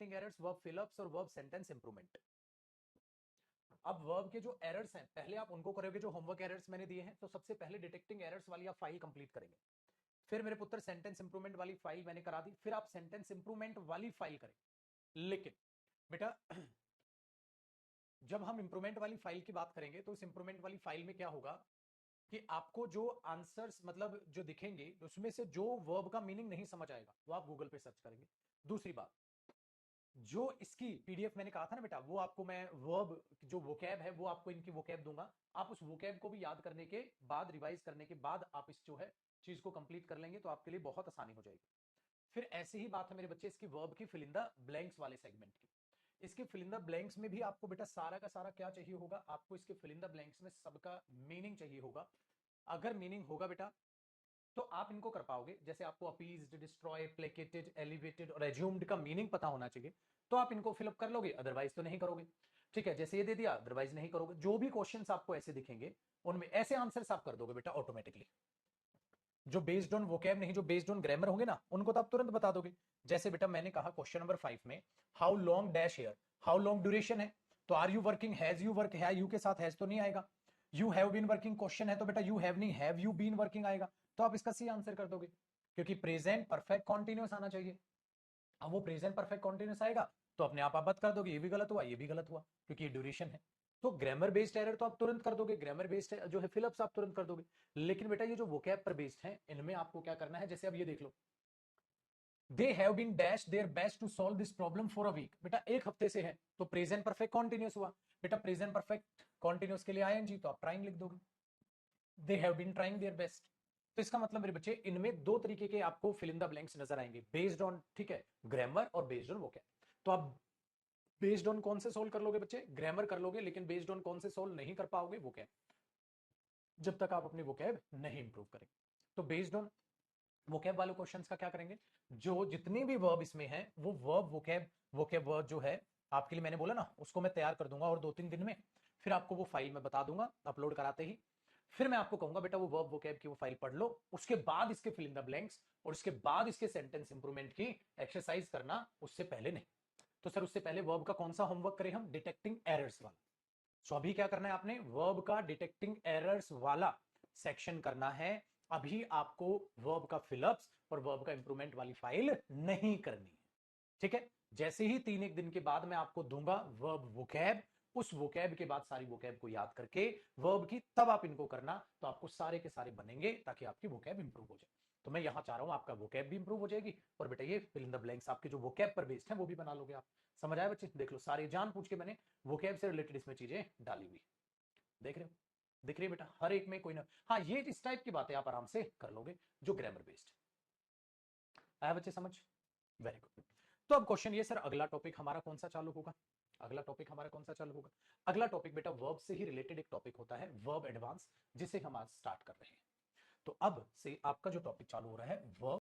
Detecting errors, verb fill-ups और verb sentence improvement. अब verb के जो एरर्स हैं पहले आप उनको करोगे, जो होमवर्क एरर्स मैंने दिए हैं। तो सबसे पहले डिटेक्टिंग एरर्स वाली आप फाइल कंप्लीट करेंगे। फिर मेरे पुत्र सेंटेंस इंप्रूवमेंट वाली फाइल मैंने करा दी, फिर आप सेंटेंस इंप्रूवमेंट वाली फाइल करें। लेकिन बेटा जब हम इंप्रूवमेंट वाली फाइल की बात करेंगे तो इस इंप्रूवमेंट वाली फाइल में क्या होगा कि आपको जो आंसर्स मतलब जो दिखेंगे उसमें से जो वर्ब का मीनिंग नहीं समझ आएगा वो आप गूगल पे सर्च करेंगे। दूसरी बात, जो इसकी पीडीएफ मैंने कहा था ना बेटा, वो आपको मैं वर्ब जो वोकैब है वो आपको इनकी वोकैब दूंगा। आप उस वोकैब को भी याद करने के बाद, रिवाइज करने के बाद आप इस जो है चीज को कंप्लीट कर लेंगे तो आपके लिए बहुत आसानी हो जाएगी। फिर ऐसी ही बात है मेरे बच्चे इसकी वर्ब की फिल इन द ब्लैंक्स वाले सेगमेंट की। इसके फिल इन द ब्लैंक्स में भी आपको बेटा सारा का सारा क्या चाहिए होगा, आपको इसके फिल इन द ब्लैंक्स में सबका मीनिंग चाहिए होगा। अगर मीनिंग होगा बेटा तो आप इनको कर पाओगे। जैसे आपको अपीज्ड, डिस्ट्रॉय, प्लेकेटेड, एलिवेटेड और एज्यूम्ड का मीनिंग पता होना चाहिए तो आप इनको फिलअप कर लोगे, अदरवाइज तो नहीं करोगे। ठीक है, जैसे ये दे दिया अदरवाइज नहीं करोगे। जो भी क्वेश्चंस आपको ऐसे दिखेंगे उनमें ऐसे आंसर्स आप कर दोगे बेटा ऑटोमेटिकली। जो बेस्ड ऑन वोकैब नहीं, जो बेस्ड ऑन ग्रामर होंगे ना उनको तो आप तुरंत बता दोगे। जैसे बेटा मैंने कहा क्वेश्चन नंबर 5 में how long dash here, how long duration है तो are you working, has you work, है यू के साथ हैज तो नहीं आएगा। You have been working question है तो बेटा यू हैव नहीं हैव यू बीन वर्किंग आएगा। तो आप इसका सी आंसर कर दोगे क्योंकि प्रेजेंट परफेक्ट कॉन्टिन्यूस आना चाहिए। अब वो प्रेजेंट परफेक्ट कॉन्टिन्यूस आएगा तो अपने आप बात कर दोगे, ये भी गलत हुआ ये भी गलत हुआ क्योंकि ये ड्यूरेशन है। तो ग्रामर बेस्ड एरर तो आप तुरंत कर दोगे, ग्रामर बेस्ड जो है फिलअप्स आप तुरंत कर दोगे। लेकिन बेटा ये जो वोकैब पर बेस्ड है इनमें आपको क्या करना है, जैसे अब ये देख लो, they have been dash their best to solve this problem for a week. बेटा एक हफ्ते से है तो प्रेजेंट परफेक्ट कॉन्टिन्यूस हुआ। बेटा प्रेजेंट परफेक्ट कॉन्टिन्यूस के लिए आईएनजी तो आप ट्राइंग लिख दोगे, they have been trying their best. तो इसका मतलब मेरे बच्चे इनमें दो तरीके के आपको फिल इन द ब्लैंक्स नजर आएंगे, बेस्ड ऑन, ठीक है, ग्रामर और बेस्ड ऑन वोकैब। तो आप बेस्ड ऑन कौन से सोल्व कर लोगे बच्चे, ग्रामर कर लोगे, लेकिन बेस्ड ऑन कौन से सोल्व नहीं कर पाओगे, वोकैब, जब तक आप अपनी वोकैब नहीं इंप्रूव करेंगे। तो बेस्ड ऑन वोकैब वाले क्वेश्चंस का क्या करेंगे, जो जितने भी वर्ब इसमें हैं वो वर्ब वोकैब वर्ब जो है आपके लिए मैंने बोला ना उसको मैं तैयार कर दूंगा और 2-3 दिन में फिर आपको वो फाइल मैं बता दूंगा अपलोड कराते ही। फिर मैं आपको कहूंगा बेटा वो वर्ब वोकैब की वो फाइल पढ़ लो, उसके बाद इसके फिल इन द ब्लैंक्स और उसके बाद इसके सेंटेंस इंप्रूवमेंट की एक्सरसाइज करना, उससे पहले नहीं। तो सर उससे पहले वर्ब का कौन सा होमवर्क करें हम, डिटेक्टिंग एरर्स वाला। सो अभी क्या करना है आपने, वर्ब का डिटेक्टिंग एरर्स वाला सेक्शन करना है। अभी आपको वर्ब का फिलअप्स और वर्ब का इंप्रूवमेंट वाली फाइल नहीं करनी है। ठीक है, जैसे ही 3-1 दिन के बाद मैं आपको दूंगा वर्ब वोकैब, उस वोकैब के बाद सारी वोकैब को याद करके वर्ब की तब आप इनको करना तो आपको सारे के सारे बनेंगे ताकि आपकी वोकैब इंप्रूव हो जाए। तो मैं यहां चाह रहा हूं आपका वोकैब भी इंप्रूव हो जाएगी और बेटा ये फिल इन द ब्लैंक्स आपके जो वोकैब पर बेस्ड है वो भी बना लोगे आप। समझ आया बच्चे, देख लो सारे जान पूछ के मैंने वोकैब से रिलेटेड इसमें चीजें डाली हुई, देख रहे हो, दिख रही है बेटा हर एक में कोई ना। हाँ ये इस टाइप की बातें आप आराम से कर लोगे जो ग्रामर बेस्ड। आया बच्चे समझ, वेरी गुड। तो अब क्वेश्चन ये सर अगला टॉपिक हमारा कौन सा चालू होगा, अगला टॉपिक हमारा कौन सा चालू होगा। अगला टॉपिक बेटा वर्ब से ही रिलेटेड एक टॉपिक होता है वर्ब एडवांस, जिसे हम आज स्टार्ट कर रहे हैं। तो अब से आपका जो टॉपिक चालू हो रहा है वर्ब